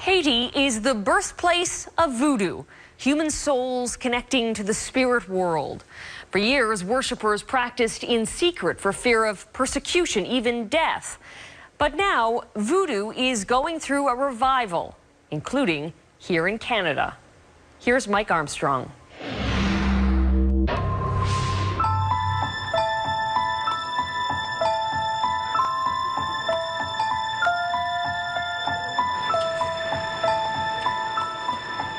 Haiti is the birthplace of voodoo, human souls connecting to the spirit world. For years, worshippers practiced in secret for fear of persecution, even death. But now, voodoo is going through a revival, including here in Canada. Here's Mike Armstrong.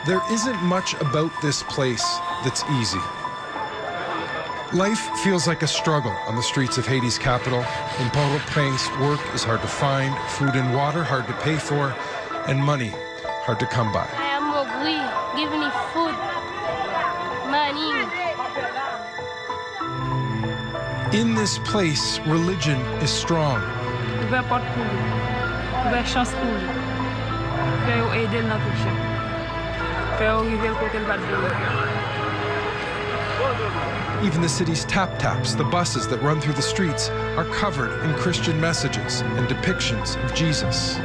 There isn't much about this place that's easy. Life feels like a struggle on the streets of Haiti's capital. In Port-au-Prince, work is hard to find, food and water hard to pay for, and money hard to come by. I am hungry. Give me food, money. In this place, religion is strong. Even the city's tap-taps, the buses that run through the streets, are covered in Christian messages and depictions of Jesus.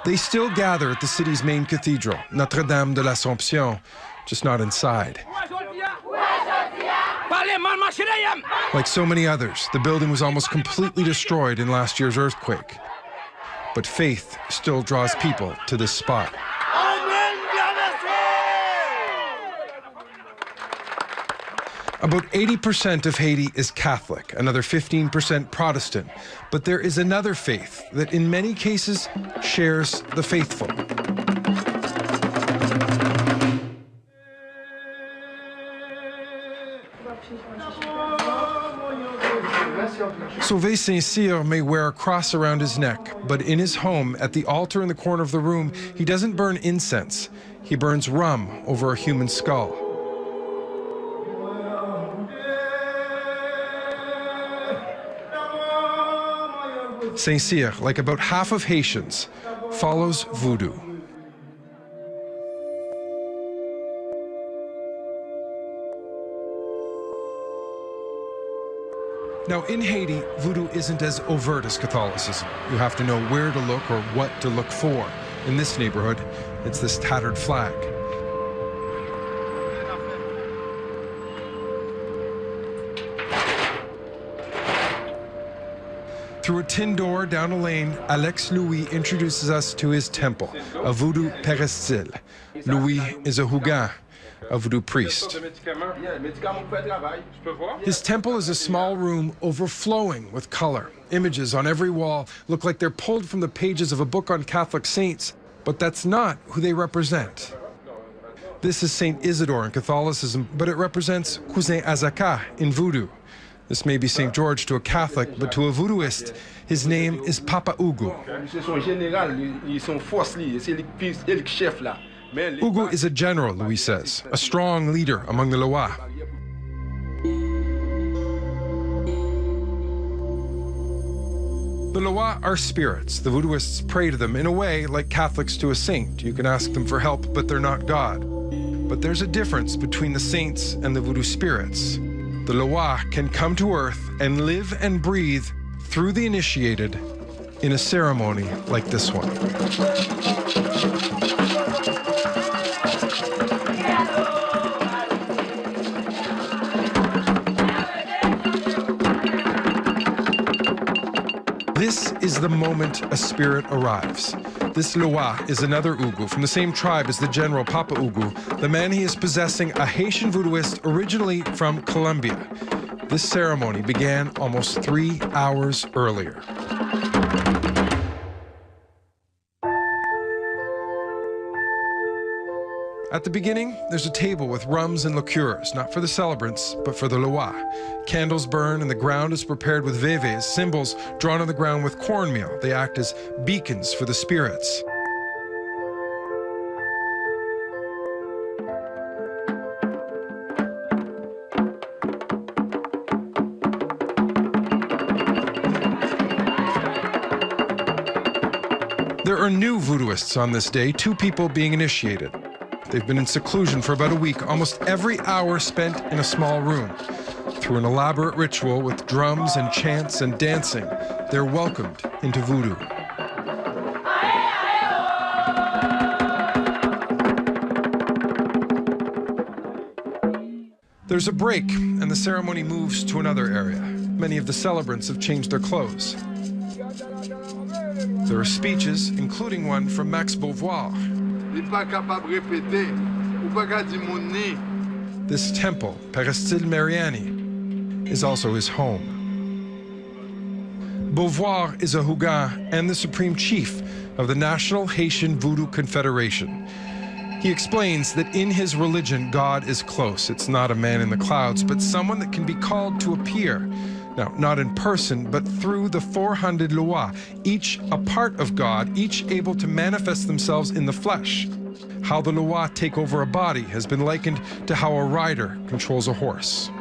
They still gather at the city's main cathedral, Notre-Dame de l'Assomption, just not inside. Like so many others, the building was almost completely destroyed in last year's earthquake. But faith still draws people to this spot. About 80% of Haiti is Catholic, another 15% Protestant. But there is another faith that in many cases shares the faithful. Sauvé Saint-Cyr may wear a cross around his neck, but in his home, at the altar in the corner of the room, he doesn't burn incense. He burns rum over a human skull. Saint-Cyr, like about half of Haitians, follows voodoo. Now, in Haiti, voodoo isn't as overt as Catholicism. You have to know where to look or what to look for. In this neighborhood, it's this tattered flag. Through a tin door down a lane, Alex Louis introduces us to his temple, a voodoo peristyle. Louis is a Hougan, a voodoo priest. His temple is a small room overflowing with color. Images on every wall look like they're pulled from the pages of a book on Catholic saints, but that's not who they represent. This is Saint Isidore in Catholicism, but it represents Cousin Azaka in voodoo. This may be St. George to a Catholic, but to a voodooist, his name is Papa Ugu. Ugu is a general, Louis says, a strong leader among the Loa. The Loa are spirits. The voodooists pray to them in a way like Catholics to a saint. You can ask them for help, but they're not God. But there's a difference between the saints and the voodoo spirits. The Loa can come to earth and live and breathe through the initiated in a ceremony like this one. This is the moment a spirit arrives. This Loa is another Ugu from the same tribe as the general Papa Ugu. The man he is possessing, a Haitian voodooist originally from Colombia. This ceremony began almost 3 hours earlier. At the beginning, there's a table with rums and liqueurs, not for the celebrants, but for the Loa. Candles burn and the ground is prepared with veves, symbols drawn on the ground with cornmeal. They act as beacons for the spirits. There are new voodooists on this day, 2 people being initiated. They've been in seclusion for about a week, almost every hour spent in a small room. Through an elaborate ritual with drums and chants and dancing, they're welcomed into voodoo. There's a break, and the ceremony moves to another area. Many of the celebrants have changed their clothes. There are speeches, including one from Max Beauvoir. This temple, Peristyle Mariani, is also his home. Beauvoir is a Huguin and the supreme chief of the National Haitian Voodoo Confederation. He explains that in his religion, God is close. It's not a man in the clouds, but someone that can be called to appear. Now, not in person, but through the 400 lois, each a part of God, each able to manifest themselves in the flesh. How the lois take over a body has been likened to how a rider controls a horse.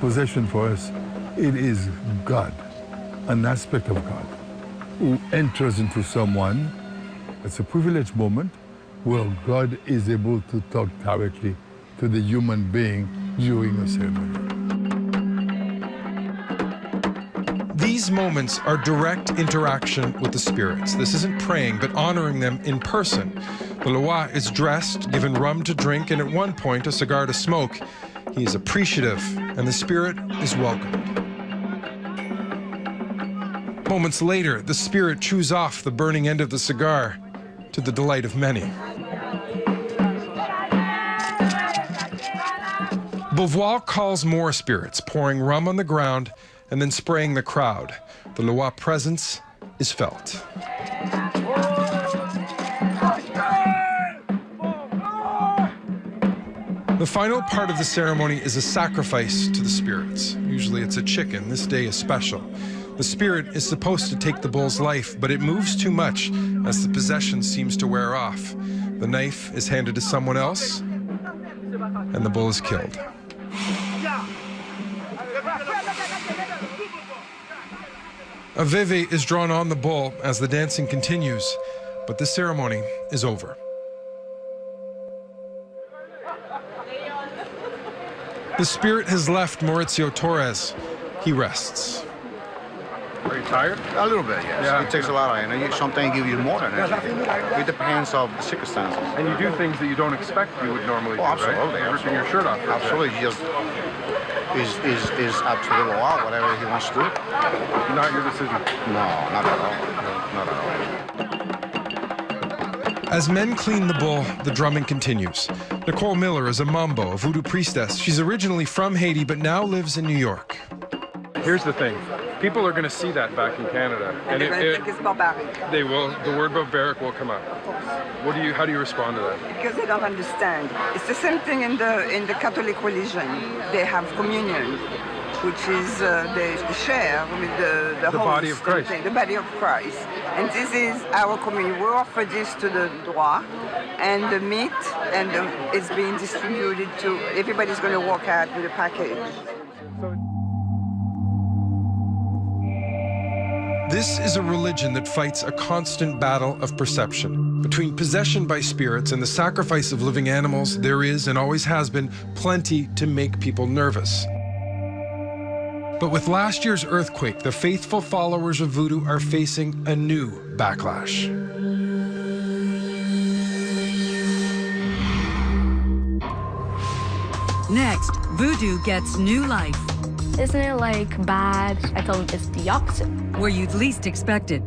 Possession for us, it is God, an aspect of God, who enters into someone. It's a privileged moment where God is able to talk directly to the human being during a ceremony. These moments are direct interaction with the spirits. This isn't praying, but honoring them in person. The Loa is dressed, given rum to drink, and at one point a cigar to smoke. He is appreciative, and the spirit is welcomed. Moments later, the spirit chews off the burning end of the cigar, to the delight of many. Beauvoir calls more spirits, pouring rum on the ground and then spraying the crowd. The Loa presence is felt. The final part of the ceremony is a sacrifice to the spirits. Usually it's a chicken. This day is special. The spirit is supposed to take the bull's life, but it moves too much as the possession seems to wear off. The knife is handed to someone else, and the bull is killed. A veve is drawn on the bull as the dancing continues, but the ceremony is over. The spirit has left Mauricio Torres. He rests. Are you tired? A little bit, yes. Yeah. It takes a lot of energy. Sometimes give you more energy. It depends on the circumstances. And you do things that you don't expect you would normally do, absolutely, right? Ripping your shirt off. Absolutely. Just is up to the law, whatever he wants to do. Not your decision. No, not at all. Not at all. As men clean the bull, the drumming continues. Nicole Miller is a mambo, a voodoo priestess. She's originally from Haiti, but now lives in New York. Here's the thing. People are going to see that back in Canada. And they're going to think it's barbaric. They will. The word barbaric will come up. How do you respond to that? Because they don't understand. It's the same thing in the Catholic religion. They have communion, which is they share with the host, body of Christ. The body of Christ. And this is our communion. We offer this to the droit, and the meat, and it's being distributed to everybody's going to walk out with a package. This is a religion that fights a constant battle of perception. Between possession by spirits and the sacrifice of living animals, there is, and always has been, plenty to make people nervous. But with last year's earthquake, the faithful followers of voodoo are facing a new backlash. Next, voodoo gets new life. Isn't it like bad? I tell them it's the opposite. Where you'd least expect it.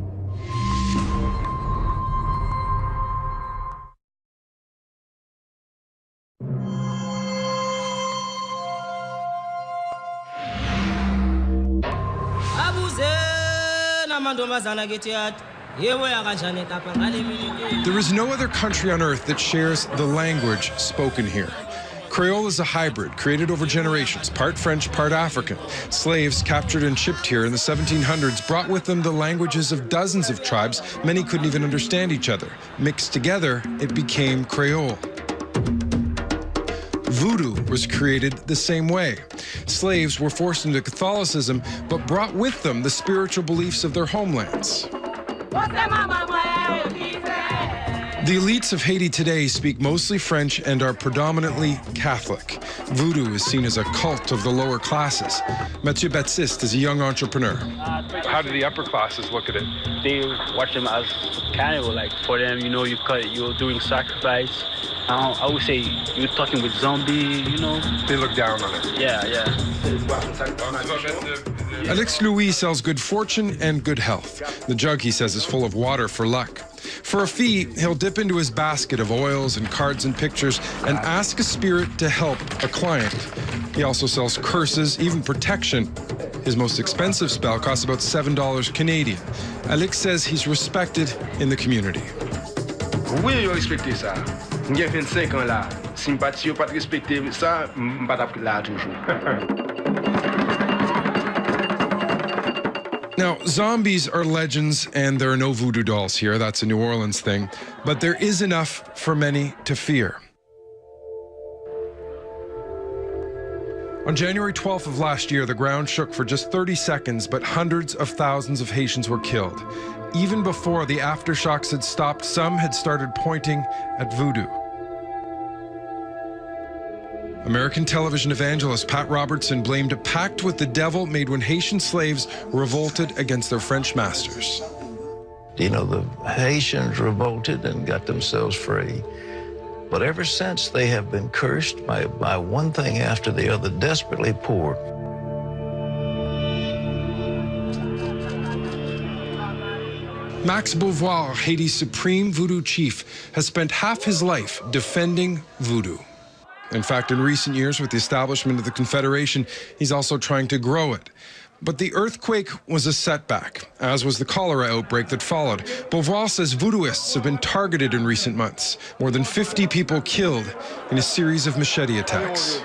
There is no other country on earth that shares the language spoken here. Creole is a hybrid created over generations, part French, part African. Slaves captured and shipped here in the 1700s brought with them the languages of dozens of tribes. Many couldn't even understand each other. Mixed together, it became Creole. Voodoo was created the same way. Slaves were forced into Catholicism, but brought with them the spiritual beliefs of their homelands. The elites of Haiti today speak mostly French and are predominantly Catholic. Voodoo is seen as a cult of the lower classes. Mathieu Baptiste is a young entrepreneur. How do the upper classes look at it? They watch them as carnival, like for them, you know, you're doing sacrifice. I would say you're talking with zombie, you know. They look down on it. Yeah. Alex Louis sells good fortune and good health. The jug, he says, is full of water for luck. For a fee, he'll dip into his basket of oils and cards and pictures and ask a spirit to help a client. He also sells curses, even protection. His most expensive spell costs about $7 Canadian. Alex says he's respected in the community. Oui, yo respecte ça. J'ai 25 ans là. Sympathie, yo pas respecter ça, m'pas là toujours. Now, zombies are legends, and there are no voodoo dolls here. That's a New Orleans thing. But there is enough for many to fear. On January 12th of last year, the ground shook for just 30 seconds, but hundreds of thousands of Haitians were killed. Even before the aftershocks had stopped, some had started pointing at voodoo. American television evangelist Pat Robertson blamed a pact with the devil made when Haitian slaves revolted against their French masters. You know, the Haitians revolted and got themselves free. But ever since, they have been cursed by one thing after the other, desperately poor. Max Beauvoir, Haiti's supreme voodoo chief, has spent half his life defending voodoo. In fact, in recent years, with the establishment of the Confederation, he's also trying to grow it. But the earthquake was a setback, as was the cholera outbreak that followed. Beauvoir says voodooists have been targeted in recent months. More than 50 people killed in a series of machete attacks.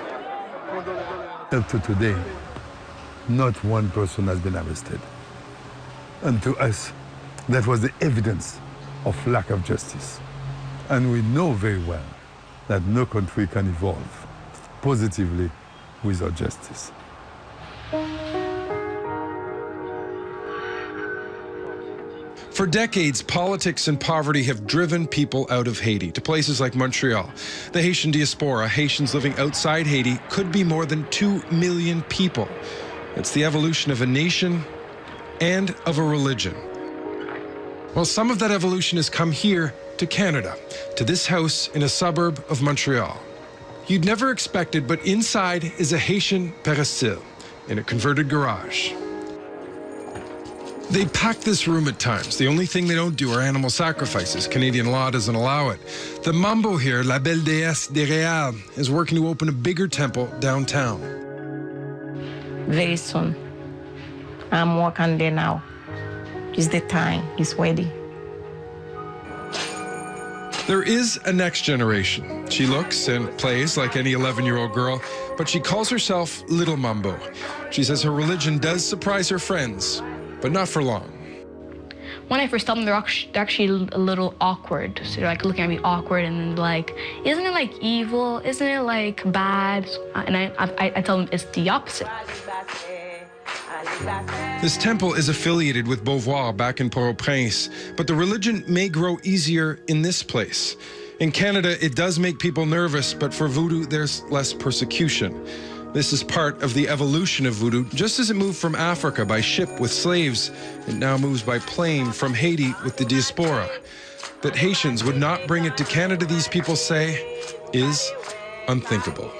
Up to today, not one person has been arrested. And to us, that was the evidence of lack of justice. And we know very well that no country can evolve positively without justice. For decades, politics and poverty have driven people out of Haiti to places like Montreal. The Haitian diaspora, Haitians living outside Haiti, could be more than 2 million people. It's the evolution of a nation and of a religion. Well, some of that evolution has come here to Canada, to this house in a suburb of Montreal. You'd never expect it, but inside is a Haitian peristyle in a converted garage. They pack this room at times. The only thing they don't do are animal sacrifices. Canadian law doesn't allow it. The mambo here, La Belle Déesse des Réals, is working to open a bigger temple downtown. Very soon. I'm working there now. It's the time. It's ready. There is a next generation. She looks and plays like any 11-year-old girl, but she calls herself Little Mambo. She says her religion does surprise her friends, but not for long. When I first told them, they're actually a little awkward. So they're like looking at me awkward and like, isn't it like evil? Isn't it like bad? And I tell them it's the opposite. This temple is affiliated with Beauvoir back in Port-au-Prince, but the religion may grow easier in this place. In Canada, it does make people nervous, but for voodoo, there's less persecution. This is part of the evolution of voodoo. Just as it moved from Africa by ship with slaves, it now moves by plane from Haiti with the diaspora. That Haitians would not bring it to Canada, these people say, is unthinkable.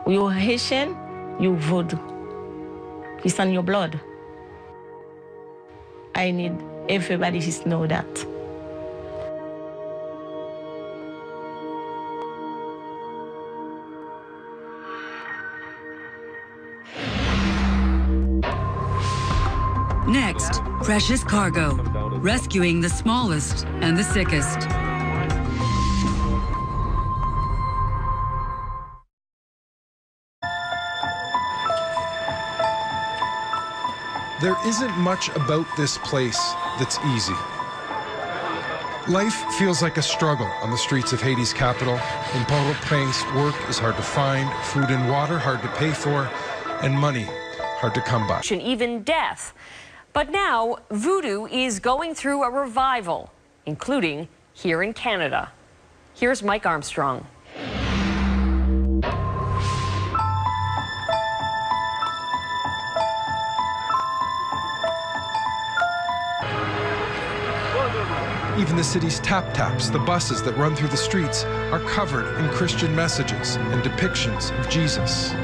You're Haitian, you voodoo. It's on your blood. I need everybody to know that. Next, precious cargo, rescuing the smallest and the sickest. There isn't much about this place that's easy. Life feels like a struggle on the streets of Haiti's capital. In Port-au-Prince, work is hard to find, food and water hard to pay for, and money hard to come by. And even death. But now, voodoo is going through a revival, including here in Canada. Here's Mike Armstrong. Even the city's tap-taps, the buses that run through the streets, are covered in Christian messages and depictions of Jesus.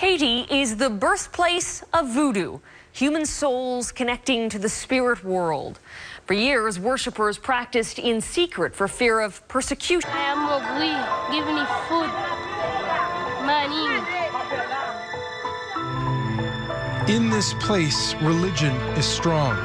Haiti is the birthplace of voodoo, human souls connecting to the spirit world. For years, worshippers practiced in secret for fear of persecution. I am hungry. Give me food, money. In this place, religion is strong.